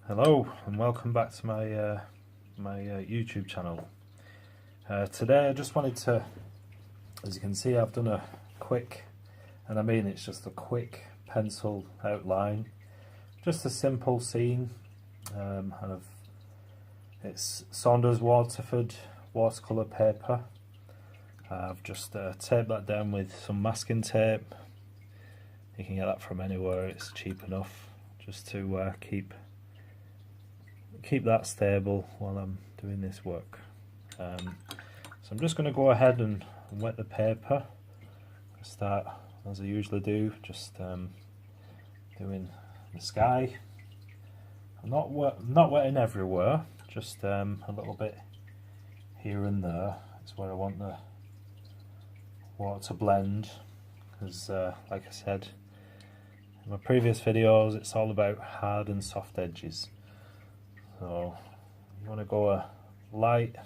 Hello and welcome back to my YouTube channel. Today I just wanted to, as you can see, I've done a quick, and I mean it's just a quick pencil outline, just a simple scene, it's Saunders Waterford watercolour paper. I've just taped that down with some masking tape. You can get that from anywhere, it's cheap enough, just to keep that stable while I'm doing this work. So I'm just going to go ahead and wet the paper. Start as I usually do, just doing the sky. I'm not wetting everywhere, just a little bit here and there. It's where I want the water to blend, because like I said in my previous videos, it's all about hard and soft edges. So you want to go a light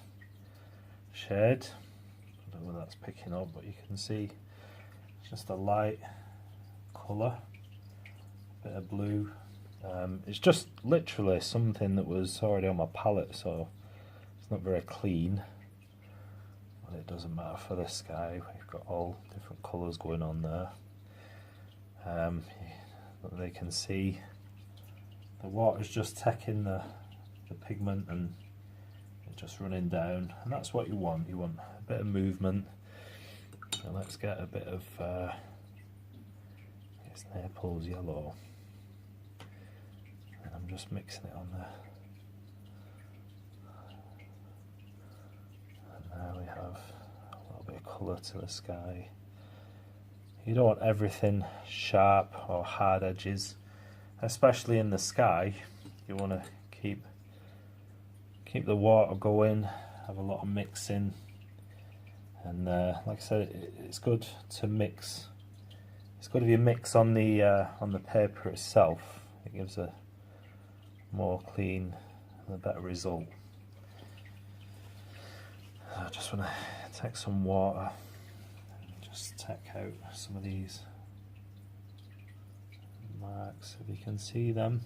shade. I don't know whether that's picking up, but you can see it's just a light colour, a bit of blue. It's just literally something that was already on my palette, so it's not very clean, but it doesn't matter for this sky. We've got all different colours going on there. They can see the water's just taking the pigment and it's just running down, and that's what you want. You want a bit of movement. So let's get a bit of it's Naples yellow, and I'm just mixing it on there. And now we have a little bit of colour to the sky. You don't want everything sharp or hard edges, especially in the sky. You want to keep the water going, have a lot of mixing, and like I said, it's good to mix. It's good if you mix on the paper itself. It gives a more clean and a better result. I just want to take some water and just take out some of these marks, if you can see them.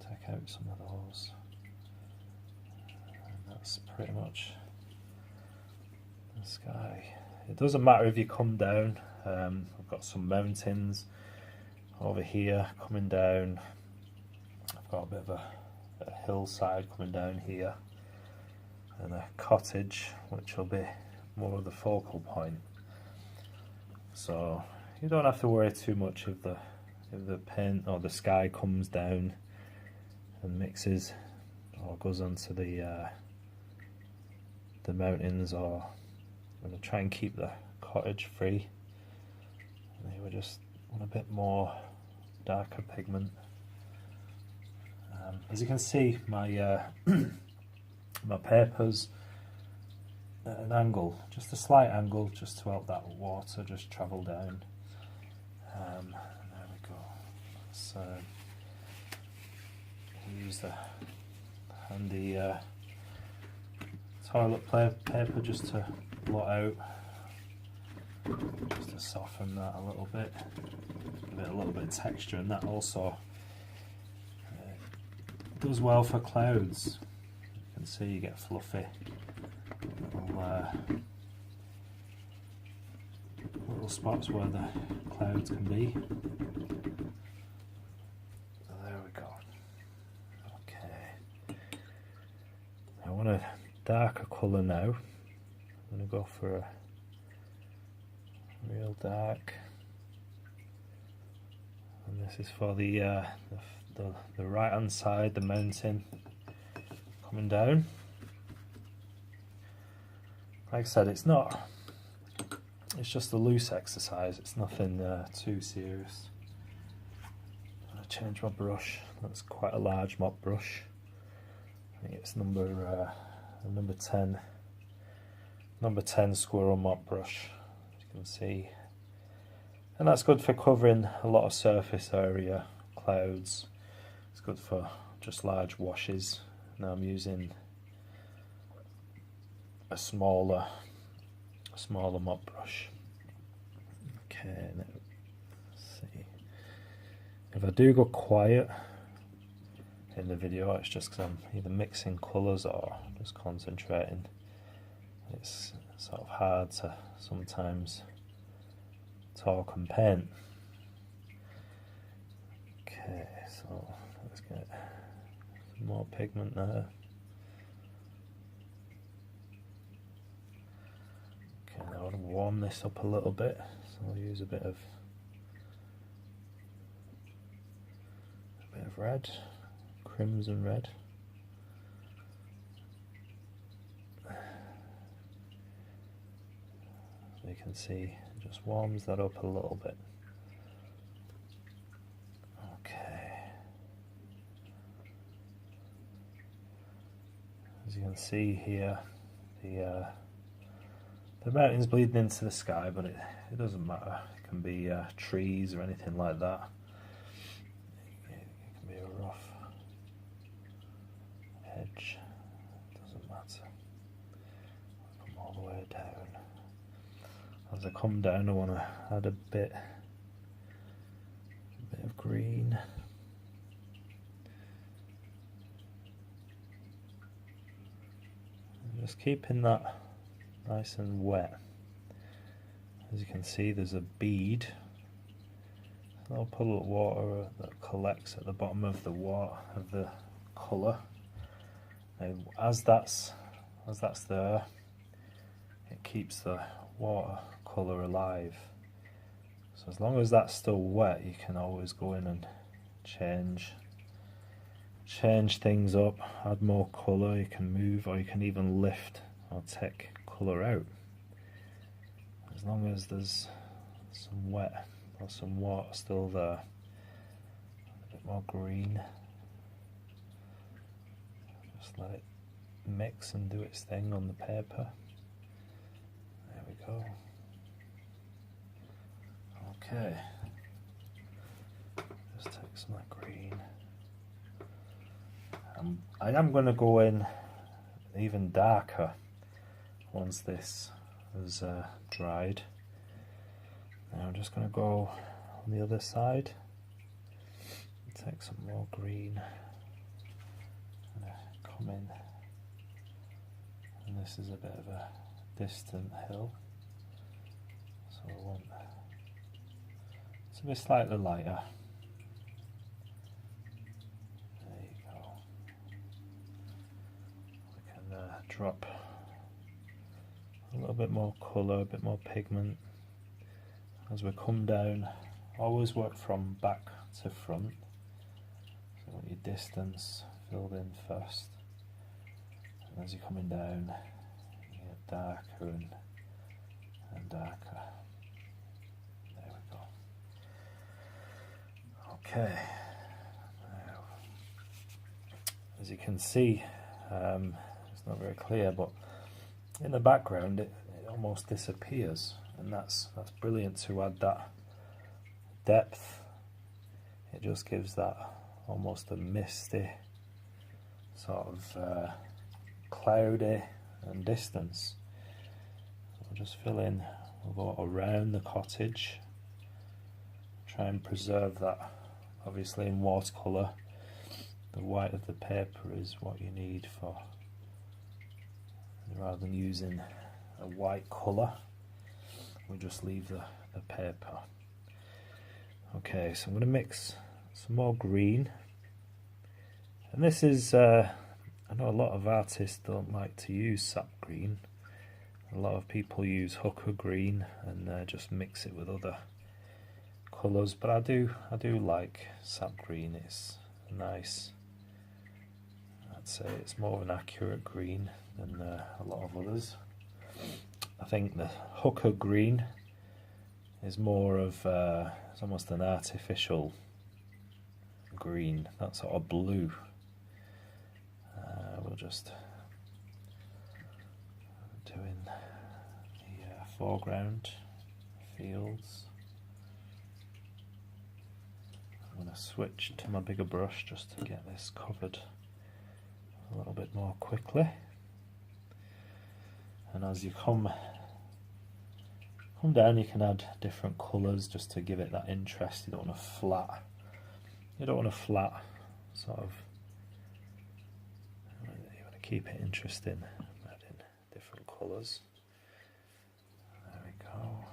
Take out some of those. That's pretty much the sky. It doesn't matter if you come down. I've got some mountains over here coming down. I've got a bit of a hillside coming down here, and a cottage which will be more of the focal point. So you don't have to worry too much if the paint or the sky comes down and mixes or goes onto the mountains, or I'm going to try and keep the cottage free. And here we just want a bit more darker pigment. As you can see, my my paper's at an angle, just a slight angle, just to help that water just travel down. There we go. Let's use the handy toilet paper just to blot out, just to soften that a little bit, give it a little bit of texture, and that also does well for clouds. You can see you get fluffy little spots where the clouds can be. So there we go. Okay, I want a darker colour now. I'm going to go for a real dark, and this is for the right hand side, the mountain coming down. Like I said, it's just a loose exercise, it's nothing too serious. I'm going to change my brush. That's quite a large mop brush. I think it's number 10 squirrel mop brush, as you can see, and that's good for covering a lot of surface area, clouds. It's good for just large washes. Now I'm using a smaller mop brush. Okay, let's see. If I do go quiet, in the video. It's just because I'm either mixing colours or just concentrating. It's sort of hard to sometimes talk and paint. Okay, so let's get some more pigment there. Okay, now I want to warm this up a little bit, so I'll use a bit of red, crimson red. So you can see it just warms that up a little bit. Okay. As you can see here, the mountain's bleeding into the sky, but it doesn't matter. It can be trees or anything like that. It can be a rough edge. It doesn't matter. Come all the way down. As I come down, I want to add a bit of green. And just keeping that nice and wet. As you can see, there's a bead, a little puddle of water that collects at the bottom of the water of the colour. Now, as that's there, it keeps the water colour alive. So as long as that's still wet, you can always go in and change things up, add more colour. You can move, or you can even lift or take colour out. As long as there's some wet or some water still there. A bit more green. Just let it mix and do its thing on the paper. There we go. Okay. Just take some of that green. I am going to go in even darker once this is dried. Now I'm just going to go on the other side, take some more green, and come in, and this is a bit of a distant hill, so I want it to be slightly lighter. There you go. We can drop a little bit more colour, a bit more pigment. As we come down, always work from back to front. So you want your distance filled in first. And as you're coming down, you get darker and darker. There we go. Okay. Now, as you can see, it's not very clear, but in the background it almost disappears, and that's brilliant to add that depth. It just gives that almost a misty sort of cloudy and distance. So we'll just fill in, we'll go around the cottage, try and preserve that. Obviously in watercolour, the white of the paper is what you need for, rather than using a white colour, we just leave the paper. Okay, so I'm going to mix some more green, and this is, I know a lot of artists don't like to use sap green. A lot of people use hooker green and just mix it with other colours, but I do like sap green. It's nice. I'd say it's more of an accurate green than a lot of others. I think the hooker green is more of it's almost an artificial green, that sort of blue. We'll just doing the foreground fields. I'm going to switch to my bigger brush just to get this covered a little bit more quickly. And as you come down, you can add different colours just to give it that interest. You don't want a flat sort of keep it interesting, adding different colours. There we go.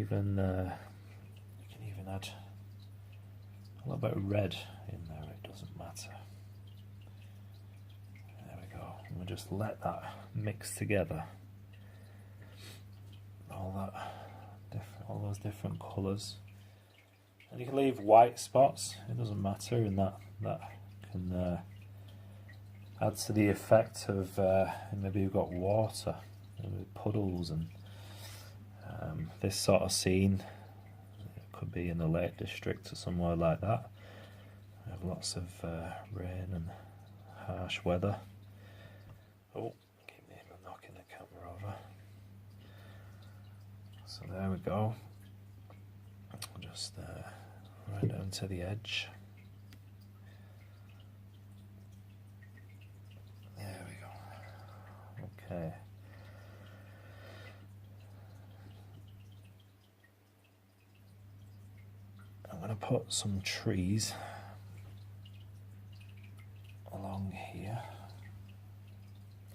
Even you can even add a little bit of red in there, it doesn't matter. There we go. And we'll just let that mix together. All those different colours. And you can leave white spots, it doesn't matter, and that can add to the effect of maybe you've got water, maybe puddles, and this sort of scene. It could be in the Lake District or somewhere like that. We have lots of rain and harsh weather. Oh, keep me from knocking the camera over. So there we go. Just right down to the edge. There we go. Okay. I'm going to put some trees along here.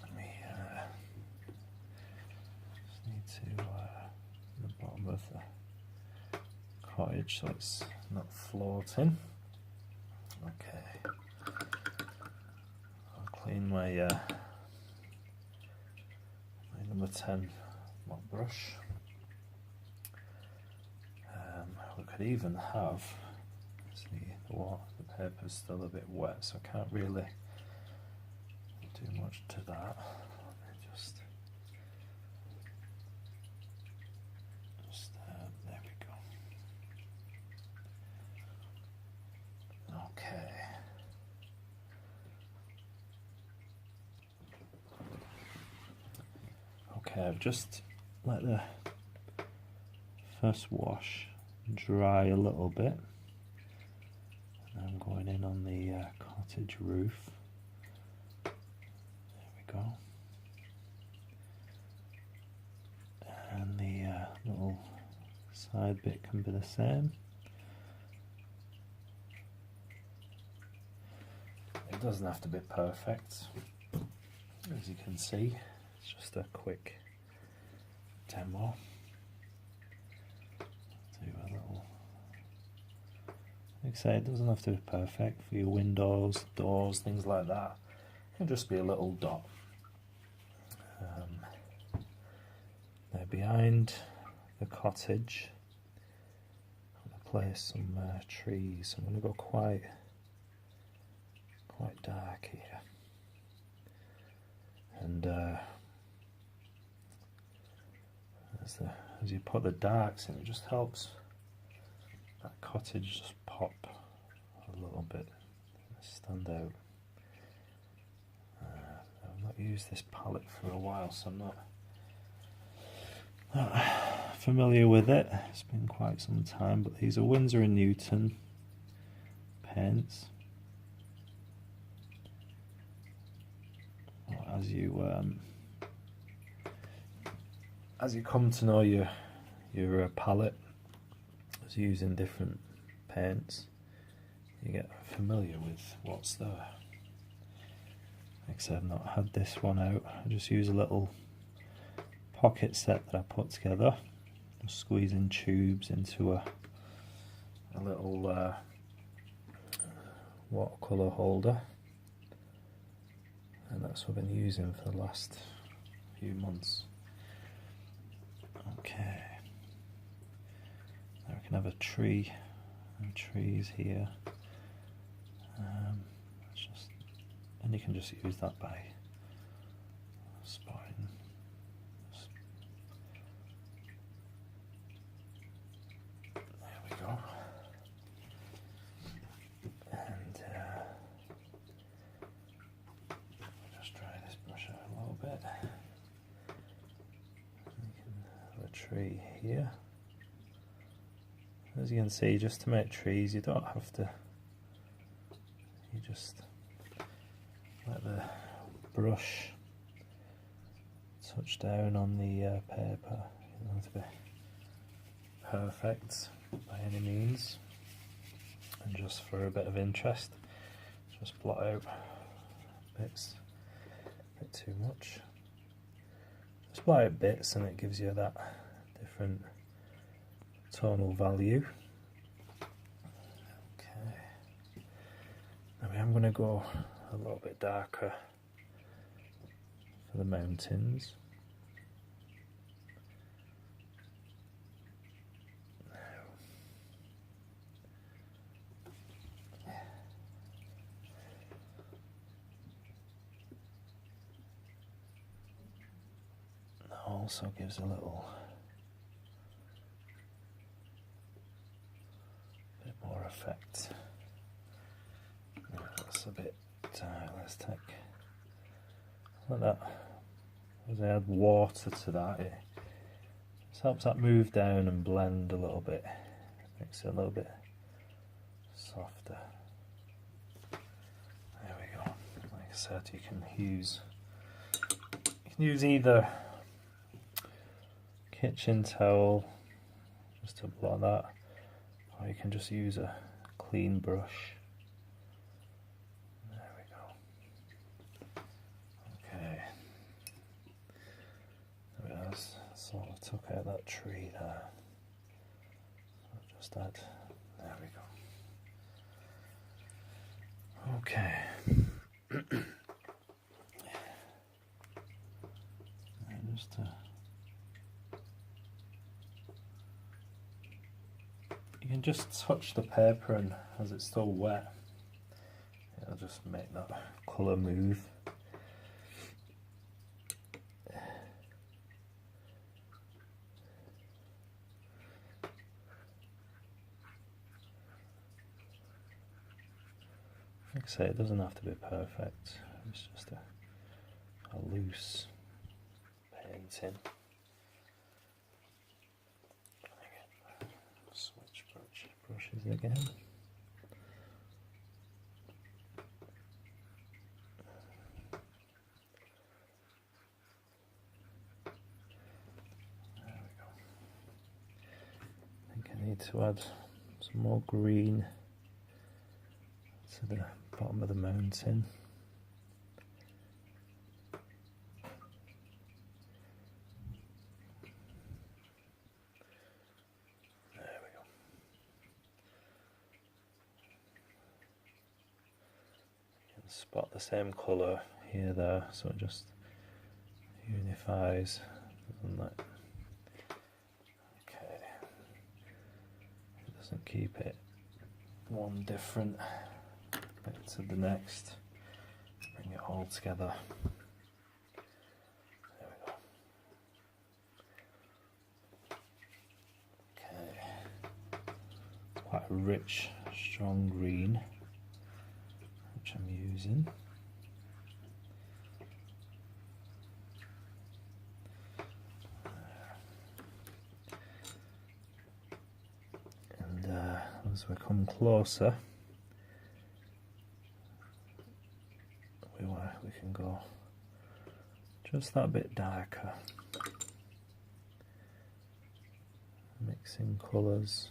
Let me just need to the bottom of the cottage so it's not floating. Okay, I'll clean my number 10 mop brush. We could even have, see, the paper's still a bit wet, so I can't really do much to that. Just there we go. Okay. Okay, I've just let the first wash dry a little bit. And I'm going in on the cottage roof. There we go. And the little side bit can be the same. It doesn't have to be perfect, as you can see. It's just a quick demo. Like I say, it doesn't have to be perfect for your windows, doors, things like that. It can just be a little dot. There behind the cottage, I'm going to place some trees. I'm going to go quite dark here. And as you put the darks in, it just helps that cottage just pop a little bit, stand out. I've not used this palette for a while, so I'm not familiar with it. It's been quite some time, but these are Winsor & Newton paints. As you come to know your palette, using different paints, you get familiar with what's there. Like I said, I've not had this one out. I just use a little pocket set that I put together, just squeezing tubes into a little watercolour holder, and that's what I've been using for the last few months. Okay. I can have a tree and trees here, and you can just use that by spotting. There we go. And just dry this brush out a little bit. You can have a tree here. As you can see, just to make trees, you don't have to, you just let the brush touch down on the paper. You don't have to be perfect by any means, and just for a bit of interest, just blot out a bits a bit too much. Apply it bits and it gives you that different tonal value. Okay. Now I'm going to go a little bit darker for the mountains. Also gives a little bit more effect. That's a bit let's take like that. As I add water to that, it just helps that move down and blend a little bit, makes it a little bit softer. There we go. Like I said, you can use either kitchen towel just to blot that, or you can just use a clean brush. There we go. Okay, there it is. Sort of took out that tree there. So just add. There we go. Okay. Just you can just touch the paper, and as it's still wet, it'll just make that colour move. Like I say, it doesn't have to be perfect, it's just a loose painting. Switch brushes again. There we go. I think I need to add some more green to the bottom of the mountain. Spot the same colour here, there, so it just unifies, doesn't it? Okay, it doesn't keep it one different bit to the next. Bring it all together. There we go. Okay, it's quite a rich, strong green, which I'm using. And as we come closer, we can go just that bit darker, mixing colours.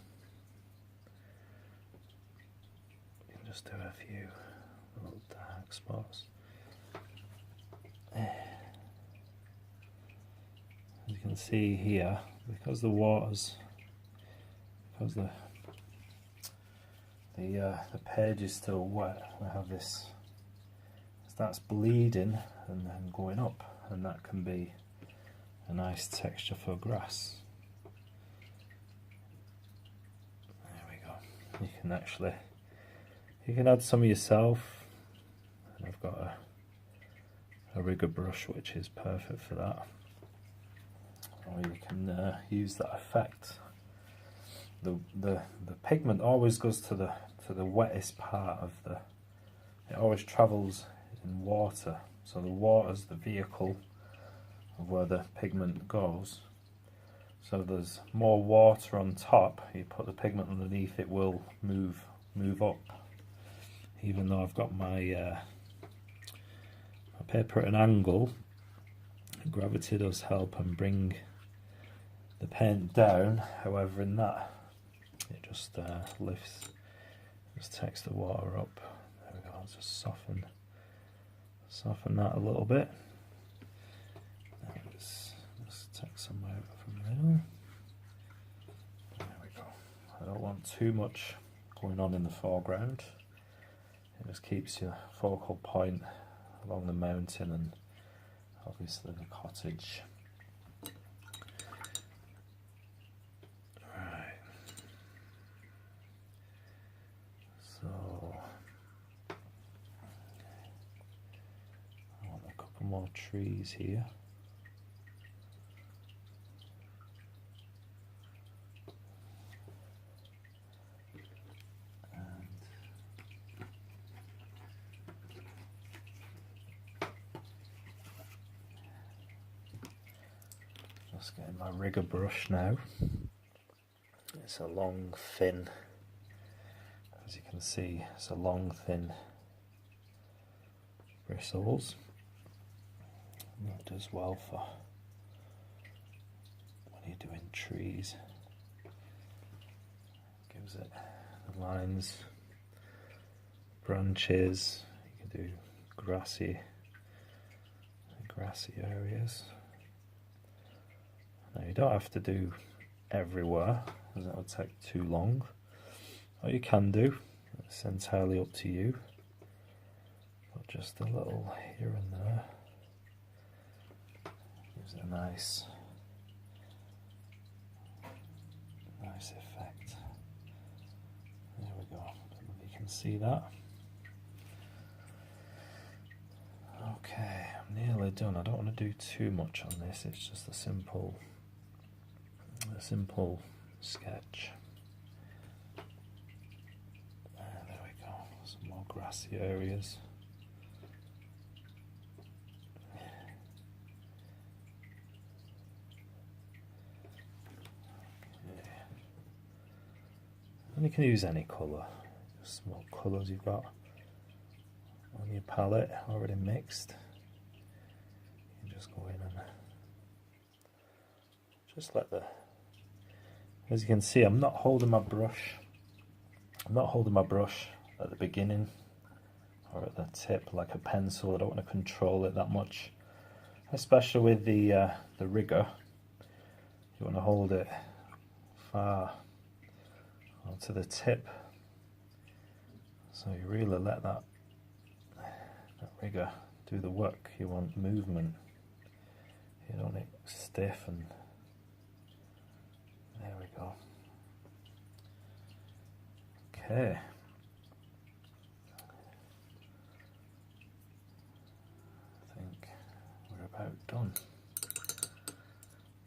We can just do a few little dark spots. As you can see here, because the page is still wet, we have this, it starts bleeding and then going up, and that can be a nice texture for grass. There we go. You can add some of yourself, and I've got a rigger brush which is perfect for that, or you can use that effect. The pigment always goes to the wettest part of it always travels in water, so the water's the vehicle of where the pigment goes. So if there's more water on top, you put the pigment underneath, it will move up. Even though I've got my paper at an angle, gravity does help and bring the paint down. However, in that, it just lifts, just takes the water up. There we go. I'll just soften soften that a little bit. Now let's take some out from the middle. There we go. I don't want too much going on in the foreground. It just keeps your focal point along the mountain and obviously the cottage. Right. So I want a couple more trees here. Just getting my rigger brush now. It's a long, thin, as you can see, it's a long, thin bristles. And that does well for when you're doing trees. Gives it the lines, branches. You can do grassy areas. Now you don't have to do everywhere, because that would take too long. What you can do, it's entirely up to you, but just a little here and there gives it a nice effect. There we go. I don't know if you can see that. Okay, I'm nearly done. I don't want to do too much on this. It's just a simple sketch. There we go. Some more grassy areas. Okay. And you can use any colour, just what colours you've got on your palette already mixed. You can just go in and just let the, as you can see, I'm not holding my brush at the beginning or at the tip like a pencil. I don't want to control it that much, especially with the rigger. You want to hold it far onto the tip, so you really let that rigger do the work. You want movement. You don't want it stiff, and there we go. Okay. I think we're about done.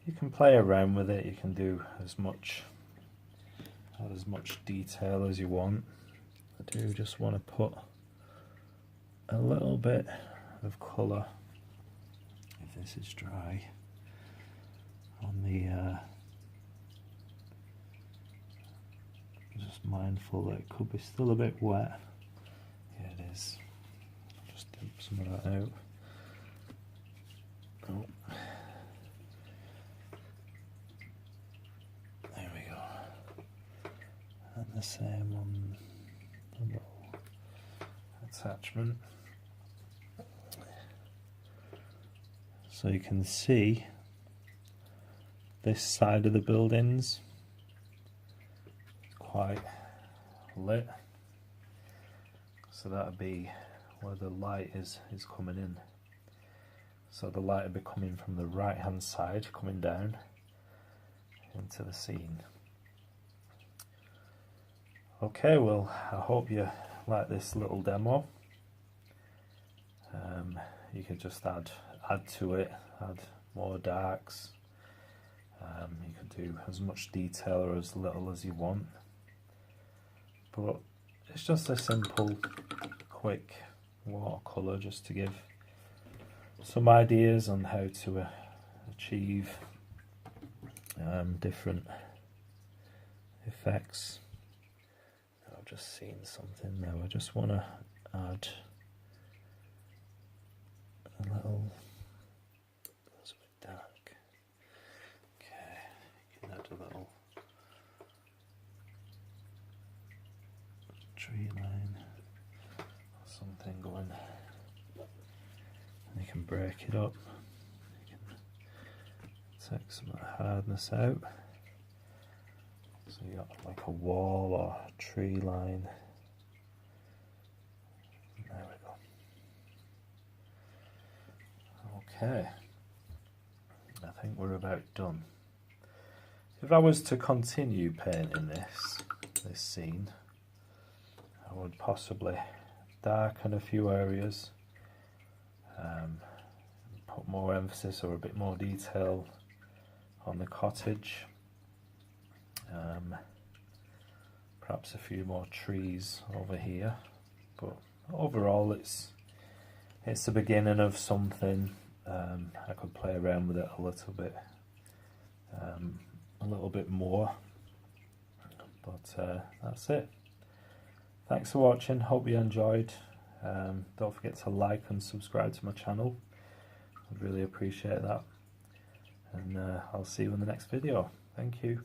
You can play around with it. You can do add as much detail as you want. I do just want to put a little bit of colour, if this is dry, on the just mindful that it could be still a bit wet. Yeah, it is. Just dump some of that out. Oh. There we go. And the same on the little attachment. So you can see this side of the buildings quite lit, so that would be where the light is coming in. So the light would be coming from the right hand side, coming down into the scene. Okay, well, I hope you like this little demo. You could just add to it, add more darks. You could do as much detail or as little as you want. But it's just a simple, quick watercolour just to give some ideas on how to achieve different effects. I've just seen something now. I just want to add a little, that's a bit dark. Okay, you can add a little tree line or something going can break it up, you can take some of the hardness out. So you got like a wall or a tree line. There we go. Okay, I think we're about done. If I was to continue painting this scene, I would possibly darken a few areas, put more emphasis or a bit more detail on the cottage, perhaps a few more trees over here, but overall it's the beginning of something. I could play around with it a little bit more, but that's it. Thanks for watching, hope you enjoyed. Don't forget to like and subscribe to my channel, I'd really appreciate that, and I'll see you in the next video. Thank you.